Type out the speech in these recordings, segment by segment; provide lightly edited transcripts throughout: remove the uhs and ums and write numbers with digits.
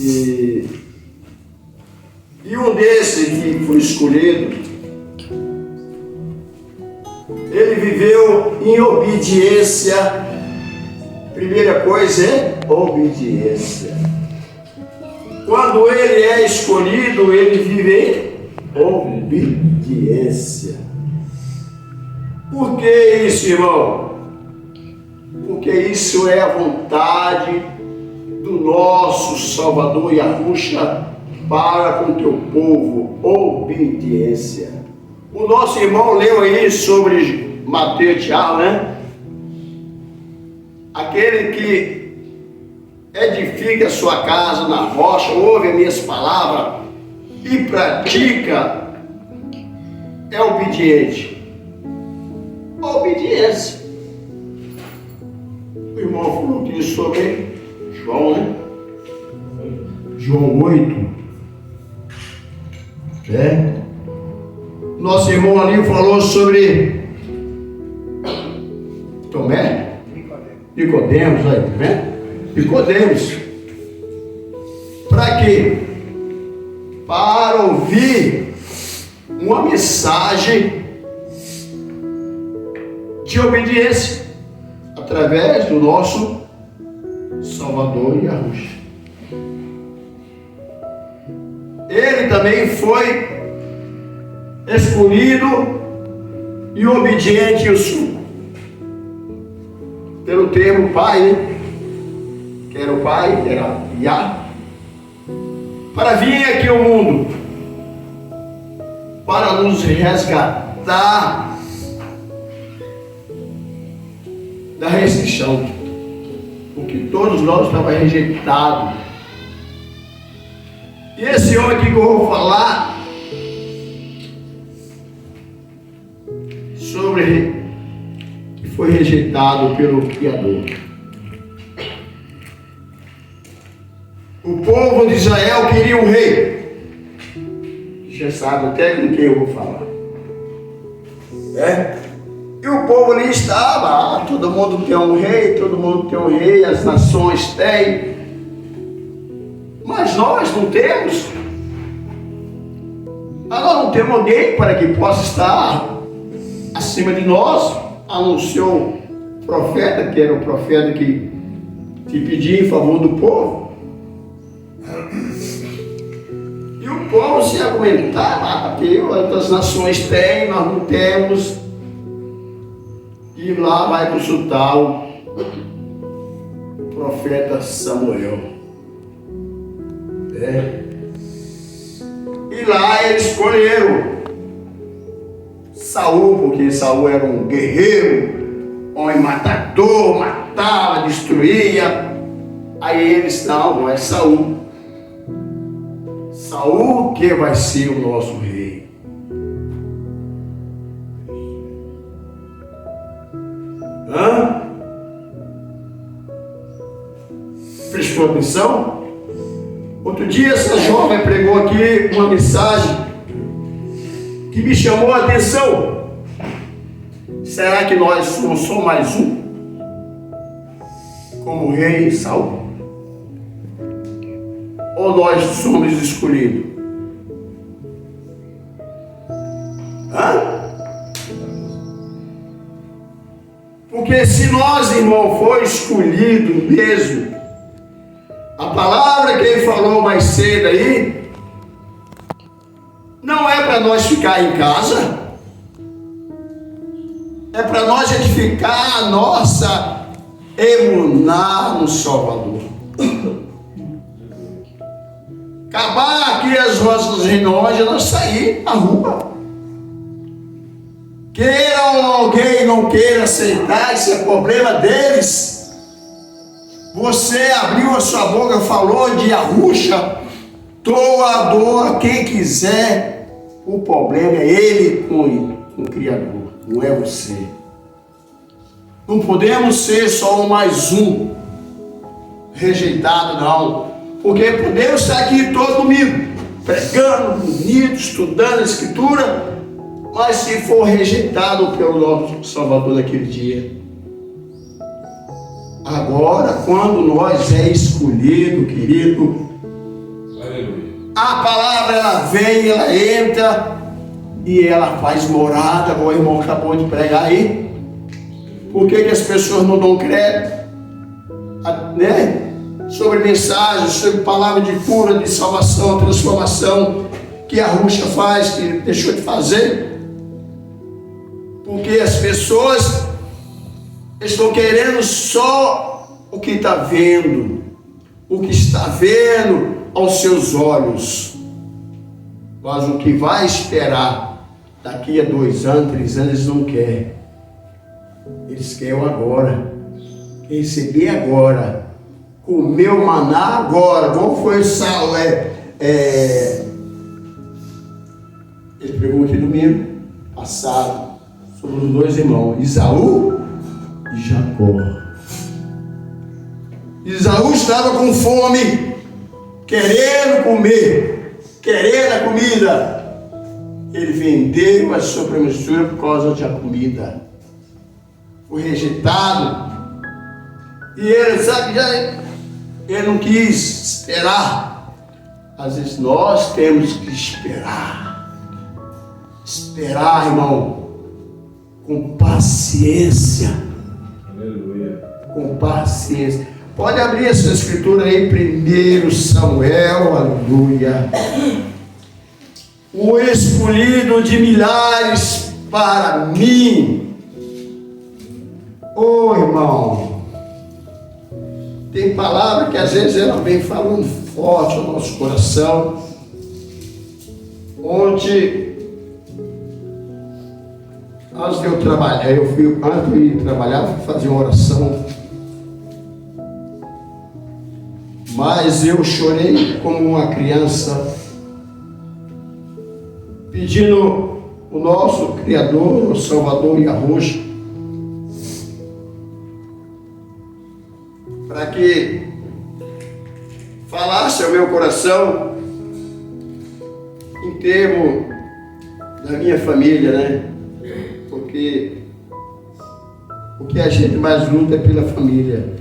E um desses que foi escolhido, ele viveu em obediência. Primeira coisa é obediência. Quando ele é escolhido, ele vive em obediência. Por que isso, irmão? Porque isso é a vontade do nosso Salvador Yahushua para com teu povo. Obediência. O nosso irmão leu aí sobre Mateus, Tiago, né? Aquele que edifica a sua casa na rocha, ouve as minhas palavras e pratica, é obediente. Obediência. O irmão falou aqui sobre João, né? João 8. Nosso irmão ali falou sobre Tomé. Nicodemos, aí, tá vendo? Nicodemos. Para quê? Para ouvir uma mensagem de obediência através do nosso Salvador Yahushua. Ele também foi escolhido e obediente pelo termo Pai, né? Que era o Pai, que era Yah, para vir aqui ao mundo, para nos resgatar da restrição, porque todos nós estávamos rejeitados. E esse homem aqui que eu vou falar sobre que foi rejeitado pelo Criador. O povo de Israel queria um rei. Já sabe até com quem eu vou falar. E o povo ali estava, todo mundo tem um rei, todo mundo tem um rei, as nações têm. Mas nós não temos. Nós não temos alguém para que possa estar acima de nós, anunciou o profeta, que era o profeta que te pedia em favor do povo. E o povo se argumentava, porque outras nações têm, nós não temos. E lá vai consultar o profeta Samuel. E lá eles escolheram Saul, porque Saul era um guerreiro, homem matador, matava, destruía. Aí eles, não é Saul. Saul que vai ser o nosso rei. Prestou atenção? Outro dia essa jovem pregou aqui uma mensagem que me chamou a atenção. Será que nós não somos mais um? Como o rei Saul? Ou nós somos escolhidos? Porque se nós, irmão, for escolhido mesmo, a palavra que ele falou mais cedo aí, não é para nós ficar em casa, é para nós edificar a nossa emuná no Salvador. Acabar aqui as nossas reuniões e nós sair na rua. Queira ou alguém não queira aceitar, isso é problema deles. Você abriu a sua boca, falou de Yahushua, doa quem quiser. O problema é ele com o Criador, não é você. Não podemos ser só mais um rejeitado, não. Porque podemos estar aqui todo domingo, pregando, bonito, estudando a Escritura, mas se for rejeitado pelo nosso Salvador naquele dia. Agora, quando nós é escolhido, querido, Aleluia. A palavra, ela vem, ela entra e ela faz morada, como o irmão acabou de pregar aí. Por que as pessoas não dão crédito, né? Sobre mensagens, sobre palavra de cura, de salvação, transformação que a Ruxa faz, que deixou de fazer? Porque as pessoas estão querendo só o que está vendo, o que está vendo aos seus olhos. Mas o que vai esperar daqui a 2 anos, 3 anos, eles não querem. Eles querem o agora, querem receber agora, comer o maná agora. Qual foi o sal? Ele pregou aqui domingo passado sobre os 2 irmãos, Isaú e Jacó. Isaú estava com fome, querendo comer, querendo a comida. Ele vendeu a sua primogenitura por causa da comida. Foi rejeitado. E ele, sabe, ele não quis esperar. Às vezes nós temos que esperar. Esperar, irmão, com paciência. Aleluia. Com paciência. Pode abrir essa escritura aí, 1 Samuel, aleluia. O escolhido de milhares para mim. Ô irmão, tem palavra que às vezes ela vem falando forte ao nosso coração. Onde antes de eu trabalhar, antes de eu ir trabalhar, fui fazer uma oração. Mas eu chorei como uma criança, pedindo o nosso Criador, o Salvador Yahushua, para que falasse ao meu coração em termos da minha família, né? Porque o que a gente mais luta é pela família.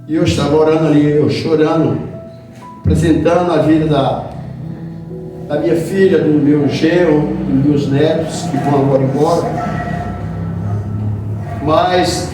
E eu estava orando ali, eu chorando, apresentando a vida da minha filha, do meu genro, dos meus netos, que vão agora embora. Mas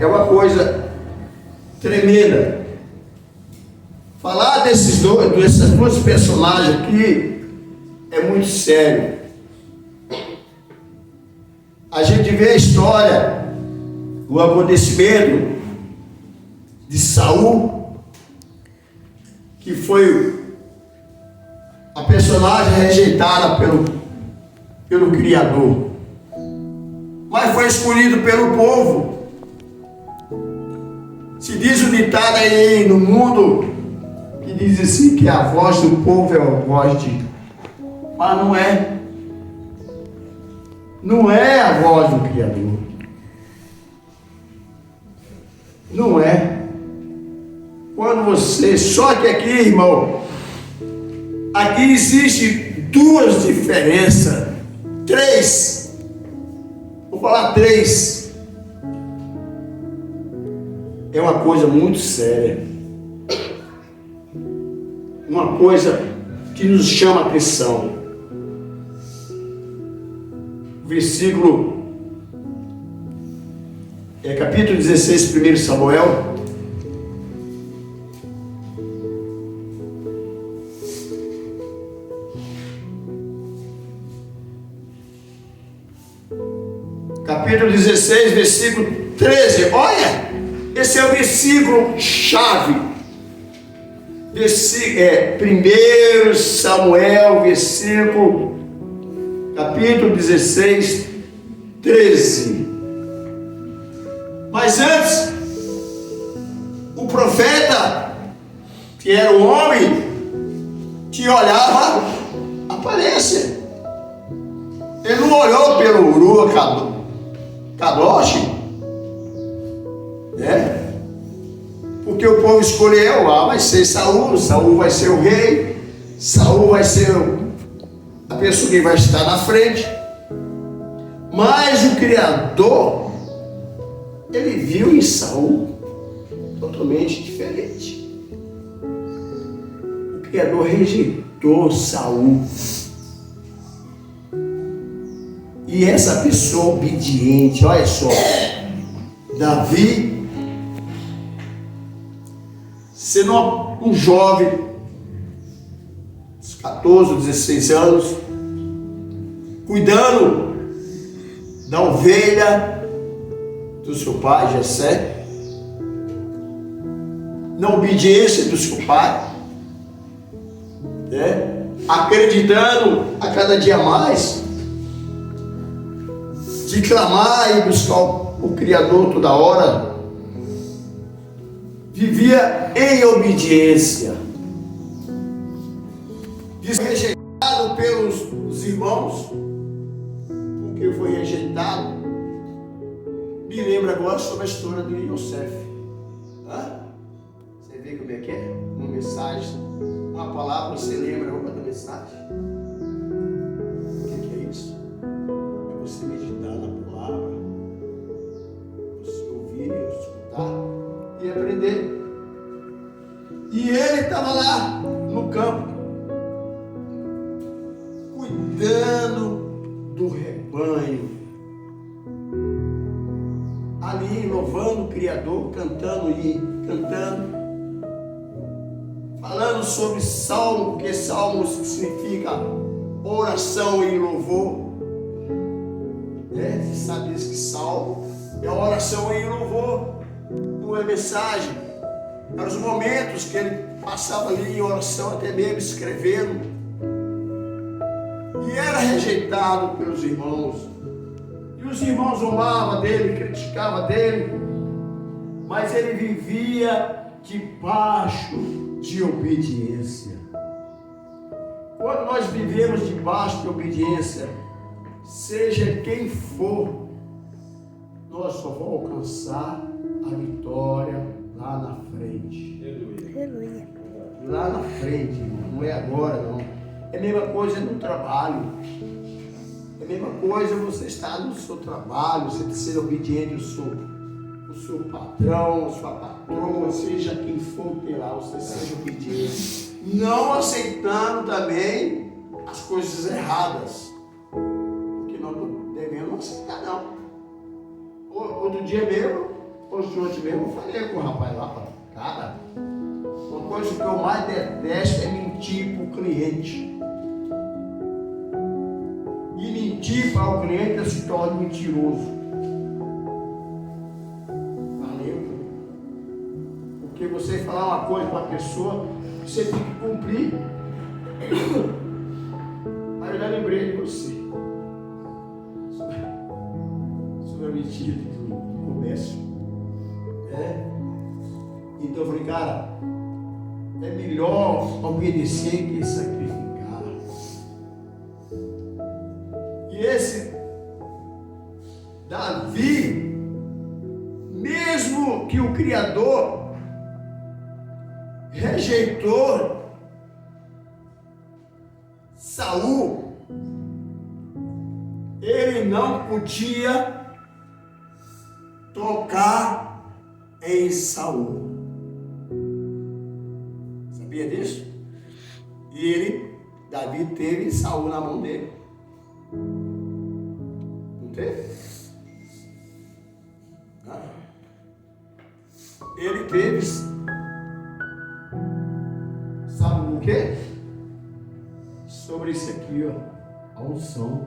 é uma coisa tremenda. Falar dessas 2 personagens aqui é muito sério. A gente vê a história, o acontecimento de Saul, que foi a personagem rejeitada pelo Criador, mas foi escolhido pelo povo. Se diz o ditado aí no mundo que diz assim, que a voz do povo é a voz de... Mas não é. Não é a voz do Criador. Não é. Quando você... Só que aqui, irmão, aqui existe 2 diferenças. 3. Vou falar 3. É uma coisa muito séria. Uma coisa que nos chama a atenção. Versículo, capítulo 16, 1 Samuel. Capítulo 16, versículo 13. Olha, esse é o versículo chave. 1 Samuel, capítulo 16, 13. Mas antes, o profeta, que era o homem, que olhava a aparência. Ele não olhou pelo Urua Kadosh, né? Porque o povo escolheu, vai ser Saul, Saul vai ser o rei, Saul vai ser a pessoa que vai estar na frente. Mas o Criador, ele viu em Saul totalmente diferente. Criador rejeitou Saul. E essa pessoa obediente, olha só, Davi, sendo um jovem, 14, 16 anos, cuidando da ovelha do seu pai, Jessé, na obediência do seu pai, né? Acreditando a cada dia mais, de clamar e buscar o Criador toda hora, vivia em obediência. Rejeitado pelos irmãos, porque foi rejeitado. Me lembra agora sobre a história de Yosef. Você vê como é que é? Uma mensagem, uma palavra, você lembra agora da mensagem? O que é isso? É você meditar na palavra, você ouvir, escutar e aprender. E ele estava lá no campo, cuidando do rebanho, ali louvando o Criador, cantando, falando sobre salmo, porque salmo significa oração e louvor. Você sabe isso, que salmo é oração e louvor, não é mensagem. Eram os momentos que ele passava ali em oração, até mesmo escrevendo. E era rejeitado pelos irmãos. E os irmãos zombavam dele, criticavam dele. Mas ele vivia debaixo de obediência. Quando nós vivemos debaixo de obediência, seja quem for, nós só vamos alcançar a vitória lá na frente. Aleluia. Lá na frente, irmão. Não é agora, não. É a mesma coisa no trabalho. É a mesma coisa você estar no seu trabalho, você ser obediente ao seu patrão, a sua patroa, seja quem for ter lá, você seja obediente. Não aceitando também as coisas erradas. Porque nós não devemos aceitar, não. Outro dia mesmo, ontem mesmo, eu falei com o rapaz lá, cara, uma coisa que eu mais detesto é mentir para o cliente. E mentir para o cliente se torna mentiroso. Valeu? Porque você falar uma coisa para a pessoa, você tem que cumprir. Aí eu já lembrei de você. Sobre a mentira do comércio. Então eu falei, cara, é melhor obedecer que sacrificar. E esse Davi, mesmo que o Criador rejeitou Saul, ele não podia tocar em Saul. Sabia disso? E Davi teve Saul na mão dele. Não teve? Ele teve, sabe o quê? Sobre isso aqui, ó, a unção.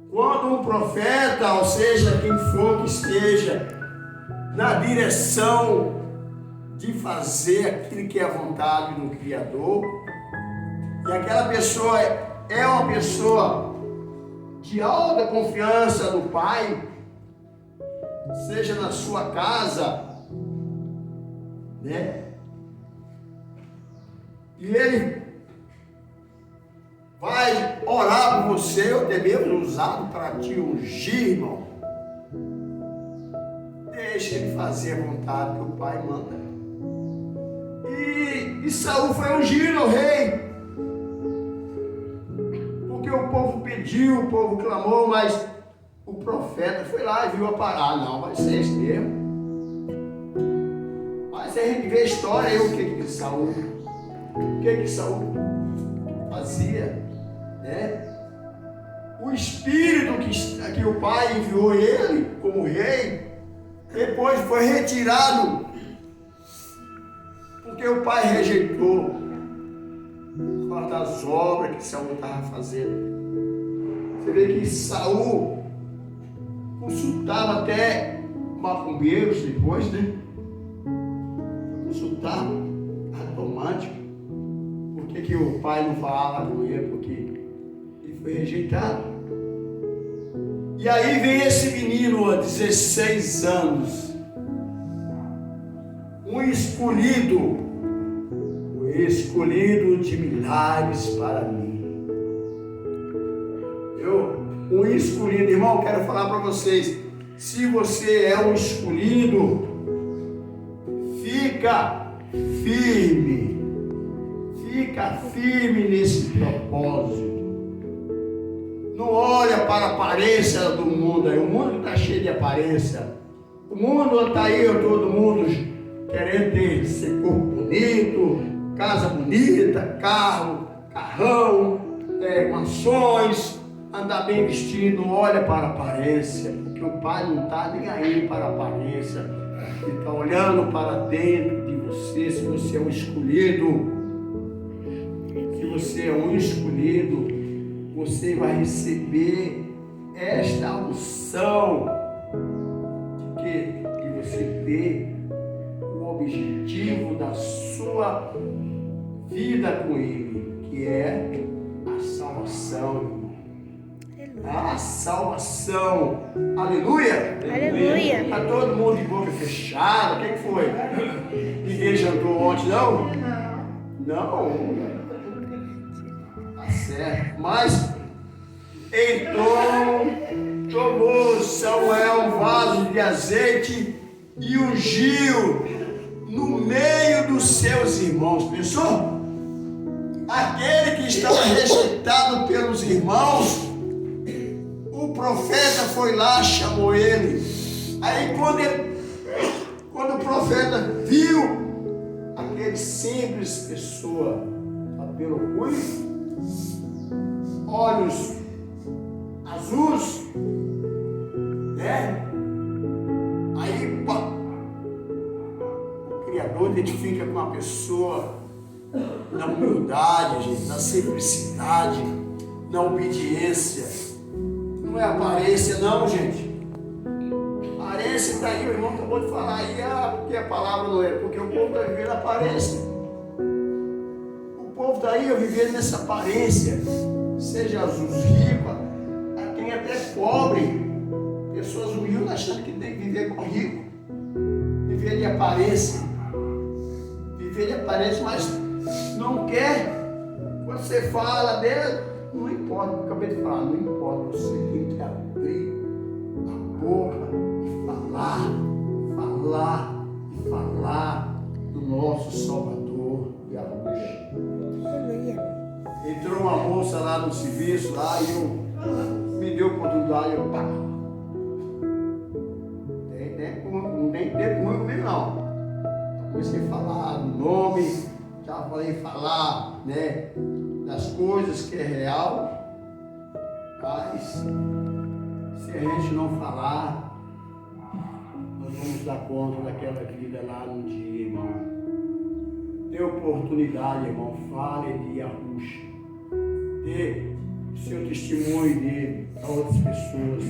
Quando um profeta, ou seja, quem for que esteja na direção de fazer aquilo que é a vontade do Criador, e aquela pessoa é uma pessoa de alta confiança do Pai, seja na sua casa, né? E ele vai orar por você, ou até mesmo usado para te ungir, irmão. Deixa ele fazer a vontade que o Pai manda. E Saul foi ungido ao rei. Porque o povo pediu, o povo clamou, mas o profeta foi lá e viu a parada. Não, vai ser esse mesmo. se a gente vê a história, aí, o que Saul fazia, né? O espírito que o pai enviou ele como rei, depois foi retirado, porque o pai rejeitou uma das obras que Saul estava fazendo. Você vê que Saul consultava até macumbeiros depois, né? Consultar automático. Por que o pai não falava com ele? Porque ele foi rejeitado. E aí vem esse menino, 16 anos, um escolhido de milhares para mim. Um escolhido, irmão, quero falar para vocês, se você é um escolhido, fica firme nesse propósito. Não olha para a aparência do mundo aí. O mundo está cheio de aparência. O mundo está aí, todo mundo querendo ser corpo bonito, casa bonita, carrão, mansões, andar bem vestido. Não olha para a aparência, porque o pai não está nem aí para a aparência. Ele está olhando para dentro de você. Se você é um escolhido, você vai receber esta unção de você ter o objetivo da sua vida com Ele, que é a salvação. A salvação. Aleluia! Aleluia! Está todo mundo de boca fechada. O que foi? Ninguém jantou ontem, não? Não. Tá certo. Mas então tomou Samuel um vaso de azeite e ungiu no meio dos seus irmãos. Pensou? Aquele que estava rejeitado pelos irmãos, o profeta foi lá, chamou ele. Aí quando o profeta viu aquele simples pessoa, cabelo ruivo, olhos azuis, né? Aí o Criador identifica com uma pessoa na humildade, gente, na simplicidade, na obediência. Não é aparência, não, gente. Aparência está aí, o irmão acabou de falar aí, porque a palavra não é, porque o povo está vivendo aparência. O povo está aí vivendo nessa aparência, seja os ricos, tem até pobre, pessoas humildes achando que tem que viver com rico, viver de aparência, mas não quer. Quando você fala dela, não importa, eu acabei de falar, não importa, você tem que abrir a boca e falar do nosso Salvador e a luz. Entrou uma moça lá no serviço, lá, e me deu oportunidade, eu pá. Não tem tempo ruim comigo, não. Comecei a falar do nome, já falei falar, né, das coisas que é real, mas se a gente não falar, nós vamos dar conta daquela vida lá no dia, irmão. Dê oportunidade, irmão, fale de Arusha, dê o seu testemunho dele a outras pessoas.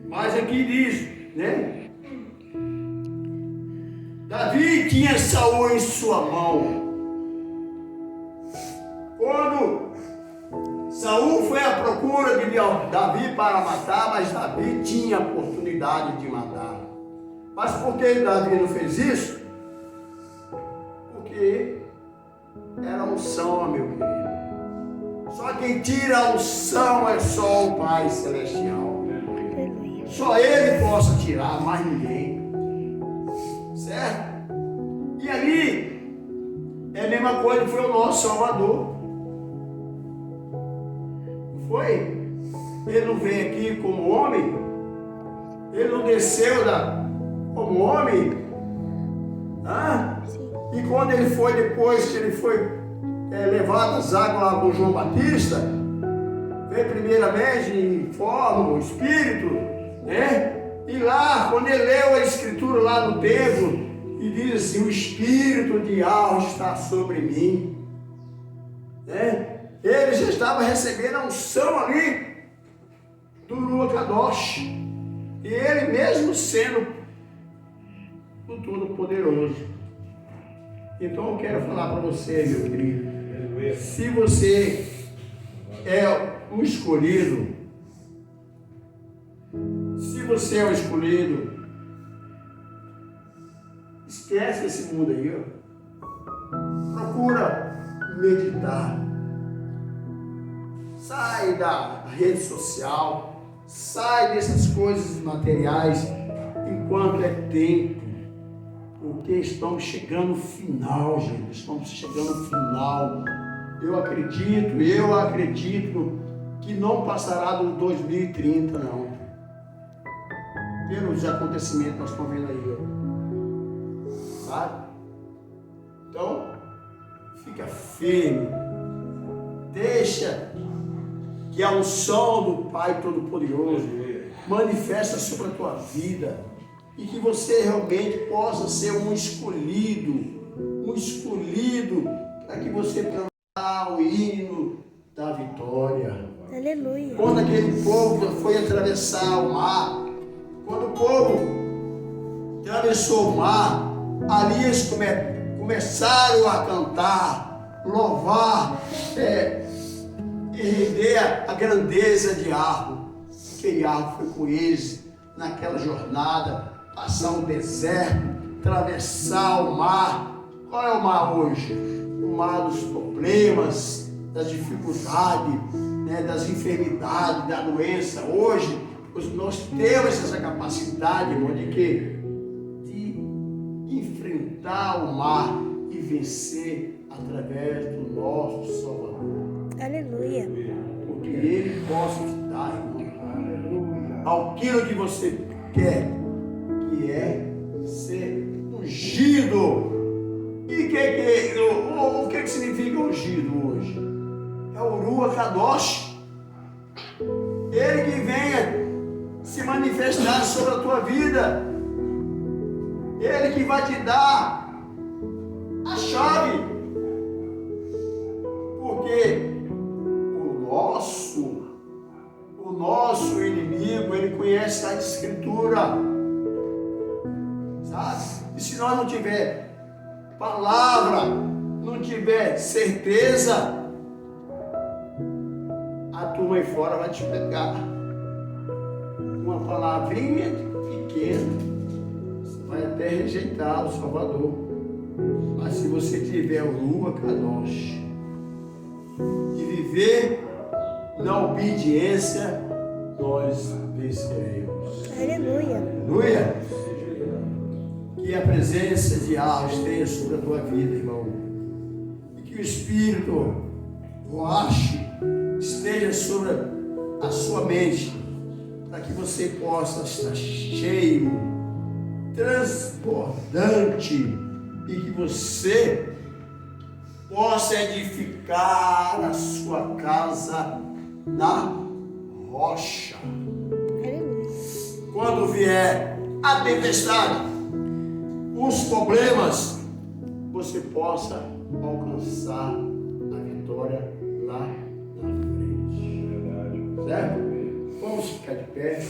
Mas aqui diz, né? Davi tinha Saul em sua mão. Quando Saul foi à procura de Davi para matar, mas Davi tinha a oportunidade de matar. Mas por que Davi não fez isso? Porque era unção, meu querido. Só quem tira a unção é só o Pai Celestial. Só Ele possa tirar, mais ninguém. Certo? E ali é a mesma coisa que foi o nosso Salvador. Não foi? Ele não veio aqui como homem. Ele não desceu como homem. Sim. E quando ele foi, depois que ele foi levado às águas lá com João Batista, veio primeiramente em forma, o Espírito, né? E lá, quando ele leu a Escritura lá no templo, e diz assim: o Espírito de Yahweh está sobre mim, né? Ele já estava recebendo a unção ali do Ruach Kadosh, e ele mesmo sendo o Todo-Poderoso. Então eu quero falar para você, meu querido, se você é o escolhido, se você é o escolhido, esquece esse mundo aí, ó. Procura meditar. Sai da rede social, sai dessas coisas materiais enquanto é tempo, porque estamos chegando no final, gente. Estamos chegando no final. Eu acredito que não passará do 2030, não. Pelos acontecimentos que nós estamos vendo aí, ó. Sabe? Então, fica firme. Deixa que a unção do Pai Todo-Poderoso manifesta sobre a tua vida e que você realmente possa ser um escolhido para que você cantar o hino da vitória. Aleluia. Quando aquele povo foi atravessar o mar, quando o povo atravessou o mar, ali eles começaram a cantar, louvar, e render a grandeza de Yahweh, que Yahweh foi com eles naquela jornada, passar o deserto, atravessar o mar. Qual é o mar hoje? O mar dos problemas, das dificuldades, né, das enfermidades, da doença. Hoje nós temos essa capacidade, irmão, de quê? De enfrentar o mar e vencer através do nosso Salvador. Aleluia. Porque Ele possa te dar, irmão, aquilo que você quer, que é ser ungido. E o que significa ungido hoje? É o Ruach Kadosh. Ele que venha se manifestar sobre a tua vida. Ele que vai te dar a chave. Porque o nosso inimigo, ele conhece a Escritura, sabe? E se nós não tiver palavra, não tiver certeza, a turma aí fora vai te pegar uma palavrinha pequena, você vai até rejeitar o Salvador. Mas se você tiver o Ruach Kadosh e viver na obediência, nós venceremos. Aleluia. Aleluia. Que a presença de Yahweh esteja sobre a tua vida, irmão. E que o Espírito Ruach esteja sobre a sua mente, para que você possa estar cheio, transbordante, e que você possa edificar a sua casa na rocha. Aleluia. Quando vier a tempestade, os problemas, você possa alcançar a vitória lá na frente. Certo? Vamos ficar de pé.